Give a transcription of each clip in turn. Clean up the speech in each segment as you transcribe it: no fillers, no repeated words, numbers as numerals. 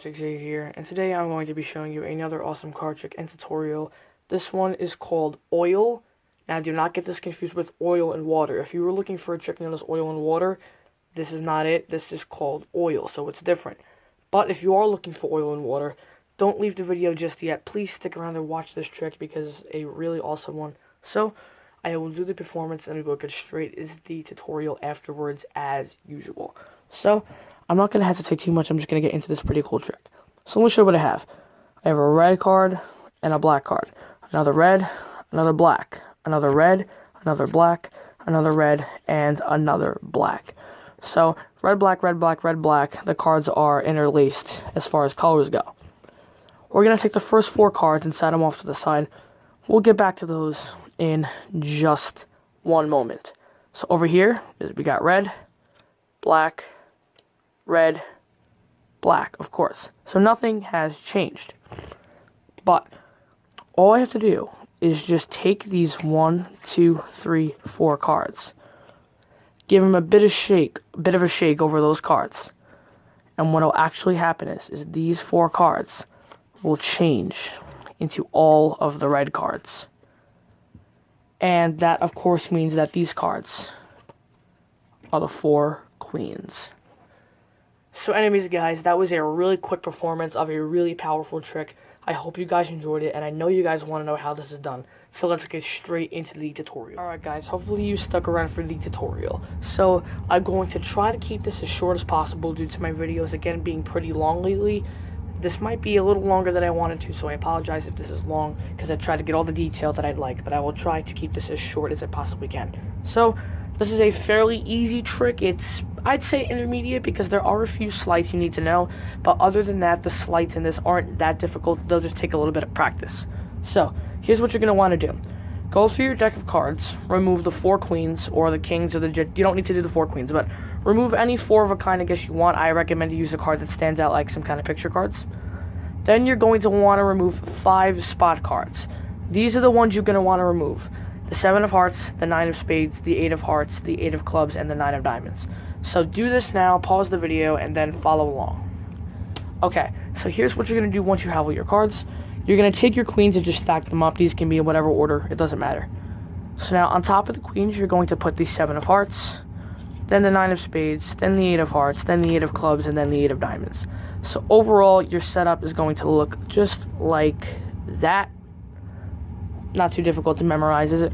Cardtrix here, and today I'm going to be showing you another awesome card trick and tutorial. This one is called oil. Now do not get this confused with oil and water. If you were looking for a trick known as oil and water, this is not it. This is called oil, so it's different. But if you are looking for oil and water, don't leave the video just yet. Please stick around and watch this trick because it's a really awesome one. So I will do the performance and we will get straight into the tutorial afterwards as usual. So I'm not going to hesitate too much. I'm just going to get into this pretty cool trick. So let me show you what I have. I have a red card and a black card. Another red, another black, another red, another black, another red, and another black. So red, black, red, black, red, black. The cards are interlaced as far as colors go. We're going to take the first 4 cards and set them off to the side. We'll get back to those in just one moment. So over here, we got red, black, red, black, of course. So nothing has changed. But all I have to do is just take these 1, 2, 3, 4 cards. Give them a bit of a shake over those cards. And what will actually happen is these 4 cards will change into all of the red cards. And that, of course, means that these cards are the 4 queens. So anyways, guys, that was a really quick performance of a really powerful trick. I hope you guys enjoyed it, and I know you guys want to know how this is done. So let's get straight into the tutorial. Alright guys, hopefully you stuck around for the tutorial. So I'm going to try to keep this as short as possible due to my videos, again, being pretty long lately. This might be a little longer than I wanted to, so I apologize if this is long, because I tried to get all the detail that I'd like, but I will try to keep this as short as I possibly can. So this is a fairly easy trick. It's, I'd say, intermediate because there are a few sleights you need to know, but other than that, the sleights in this aren't that difficult. They'll just take a little bit of practice. So here's what you're going to want to do. Go through your deck of cards, remove the 4 queens or the kings or the you don't need to do the 4 queens, but remove any 4 of a kind I guess you want. I recommend you use a card that stands out like some kind of picture cards. Then you're going to want to remove 5 spot cards. These are the ones you're going to want to remove. The 7 of hearts, the 9 of spades, the 8 of hearts, the 8 of clubs, and the 9 of diamonds. So do this now, pause the video, and then follow along. Okay, so here's what you're going to do once you have all your cards. You're going to take your queens and just stack them up. These can be in whatever order, it doesn't matter. So now on top of the queens, you're going to put the 7 of hearts, then the 9 of spades, then the 8 of hearts, then the 8 of clubs, and then the 8 of diamonds. So overall, your setup is going to look just like that. Not too difficult to memorize, is it?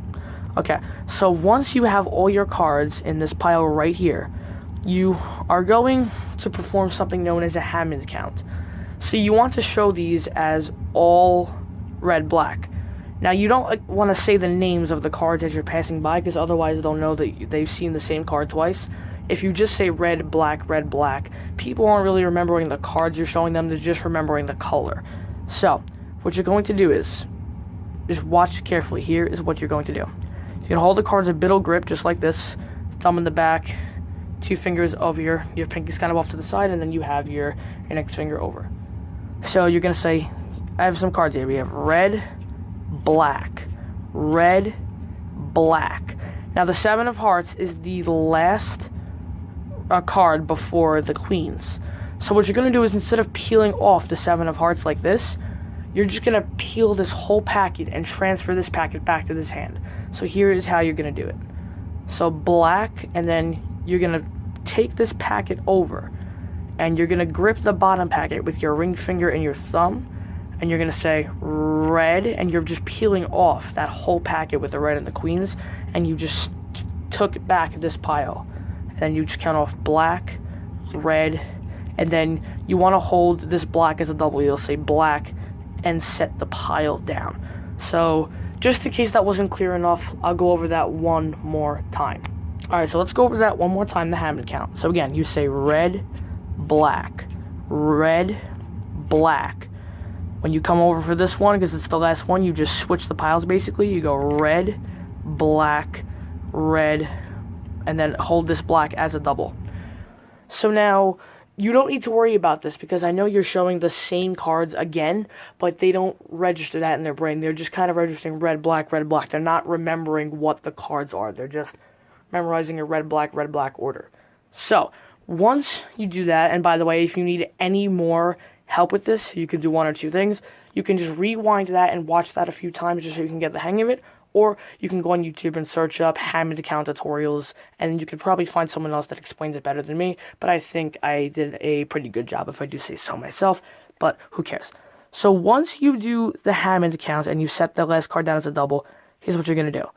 Okay, so once you have all your cards in this pile right here, you are going to perform something known as a Hammond count. So you want to show these as all red, black. Now you don't want to say the names of the cards as you're passing by, because otherwise they'll know that they've seen the same card twice. If you just say red, black, people aren't really remembering the cards you're showing them, they're just remembering the color. So what you're going to do is, just watch carefully. Here is what you're going to do. You can hold the cards a bit grip, just like this. Thumb in the back, 2 fingers over your pinky's kind of off to the side, and then you have your next finger over. So you're going to say, I have some cards here. We have red, black, red, black. Now the 7 of hearts is the last card before the queens. So what you're going to do is, instead of peeling off the 7 of hearts like this, you're just going to peel this whole packet and transfer this packet back to this hand. So here is how you're going to do it. So black, and then you're going to take this packet over, and you're going to grip the bottom packet with your ring finger and your thumb, and you're going to say red, and you're just peeling off that whole packet with the red and the queens, and you just took it back this pile. And then you just count off black, red, and then you want to hold this black as a double. You'll say black, and set the pile down. So just in case that wasn't clear enough, I'll go over that one more time. Alright, so let's go over that one more time, the Hammond count. So again, you say red, black, red, black. When you come over for this one, because it's the last one, you just switch the piles basically. You go red, black, red, and then hold this black as a double. So now, you don't need to worry about this, because I know you're showing the same cards again, but they don't register that in their brain. They're just kind of registering red, black, red, black. They're not remembering what the cards are. They're just memorizing a red, black order. So, once you do that, and by the way, if you need any more help with this, you can do one or two things. You can just rewind that and watch that a few times just so you can get the hang of it. Or you can go on YouTube and search up Hammond account tutorials, and you can probably find someone else that explains it better than me. But I think I did a pretty good job, if I do say so myself. But who cares? So once you do the Hammond account and you set the last card down as a double, here's what you're going to do.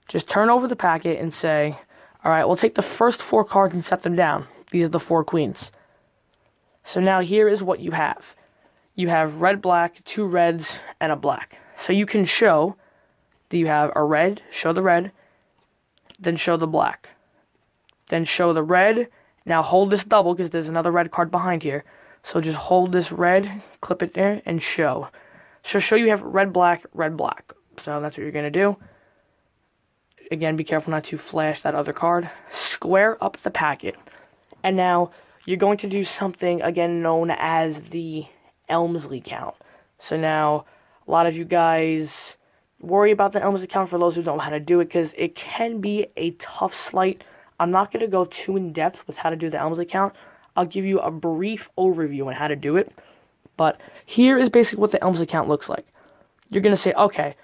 Just turn over the packet and say, alright, we'll take the first 4 cards and set them down. These are the 4 queens. So now here is what you have. You have red, black, 2 reds, and a black. So you can show that you have a red, show the red, then show the black. Then show the red. Now hold this double because there's another red card behind here. So just hold this red, clip it there, and show. So show you have red, black, red, black. So that's what you're going to do. Again, be careful not to flash that other card. Square up the packet. And now you're going to do something, again, known as the Elmsley count. So now, a lot of you guys worry about the Elmsley count for those who don't know how to do it, because it can be a tough sleight. I'm not going to go too in-depth with how to do the Elmsley count. I'll give you a brief overview on how to do it. But here is basically what the Elmsley count looks like. You're going to say, okay,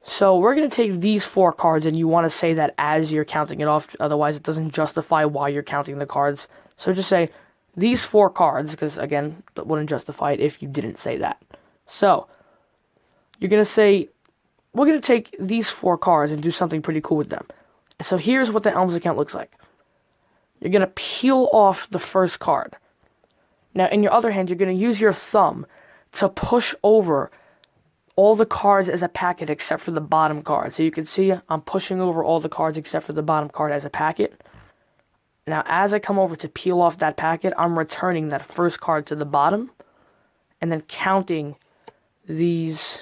so we're going to take these 4 cards, and you want to say that as you're counting it off, otherwise it doesn't justify why you're counting the cards. So just say, these 4 cards, because again, that wouldn't justify it if you didn't say that. So, you're going to say, we're going to take these 4 cards and do something pretty cool with them. So here's what the Elmsley count looks like. You're going to peel off the first card. Now, in your other hand, you're going to use your thumb to push over all the cards as a packet except for the bottom card. So you can see I'm pushing over all the cards except for the bottom card as a packet. Now, as I come over to peel off that packet, I'm returning that first card to the bottom and then counting these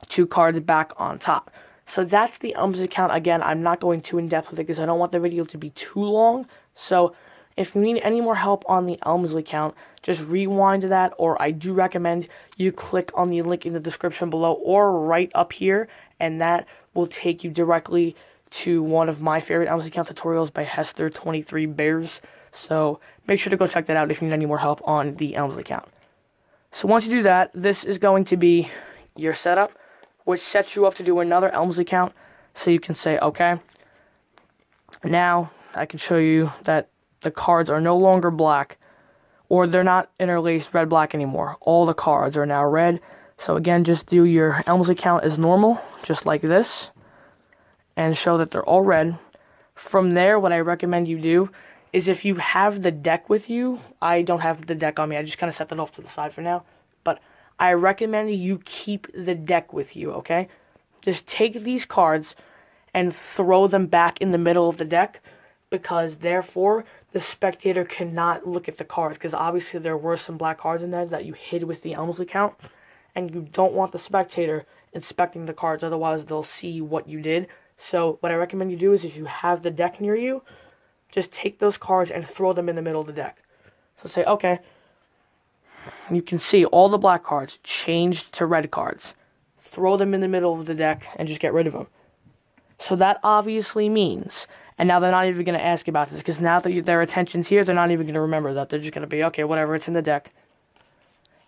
2 cards back on top. So that's the Elmsley count. Again, I'm not going too in-depth with it because I don't want the video to be too long. So if you need any more help on the Elmsley count, just rewind to that, or I do recommend you click on the link in the description below or right up here, and that will take you directly to one of my favorite Elmsley count tutorials by Hester23Bears. So make sure to go check that out if you need any more help on the Elmsley count. So once you do that, this is going to be your setup, which sets you up to do another Elmsley count. So you can say, okay, now I can show you that the cards are no longer black, or they're not interlaced red-black anymore. All the cards are now red. So again, just do your Elmsley count as normal, just like this, and show that they're all red. From there, what I recommend you do is if you have the deck with you, I don't have the deck on me, I just kind of set that off to the side for now, but I recommend you keep the deck with you, okay? Just take these cards and throw them back in the middle of the deck, because therefore the spectator cannot look at the cards, because obviously there were some black cards in there that you hid with the Elmsley count, and you don't want the spectator inspecting the cards, otherwise they'll see what you did. So what I recommend you do is if you have the deck near you, just take those cards and throw them in the middle of the deck. So say, okay, you can see all the black cards changed to red cards. Throw them in the middle of the deck and just get rid of them. So that obviously means, and now they're not even going to ask about this, because now that their attention's here, they're not even going to remember that. They're just going to be, okay, whatever, it's in the deck.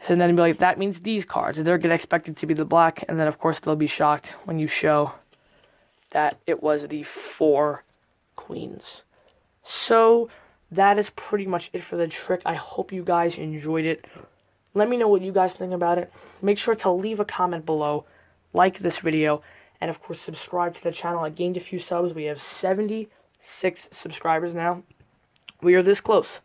So then be like, that means these cards. They're going to expect it to be the black, and then of course they'll be shocked when you show that it was the 4 queens. So that is pretty much it for the trick. I hope you guys enjoyed it. Let me know what you guys think about it. Make sure to leave a comment below, like this video, and of course subscribe to the channel. I gained a few subs. We have 76 subscribers now. We are this close.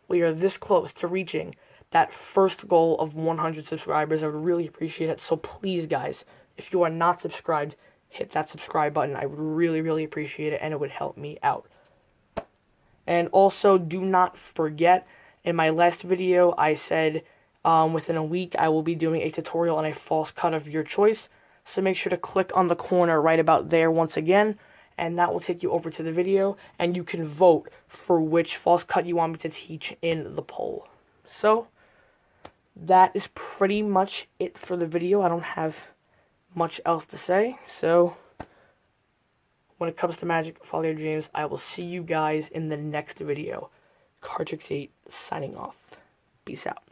We are this close to reaching that first goal of 100 subscribers. I would really appreciate it. So please, guys, if you are not subscribed, hit that subscribe button. I would really, really appreciate it, and it would help me out. And also, do not forget, in my last video, I said within a week I will be doing a tutorial on a false cut of your choice. So make sure to click on the corner right about there once again, and that will take you over to the video, and you can vote for which false cut you want me to teach in the poll. So, that is pretty much it for the video. I don't have much else to say, so when it comes to magic, follow your dreams. I will see you guys in the next video. Cardtrix 8 signing off. Peace out.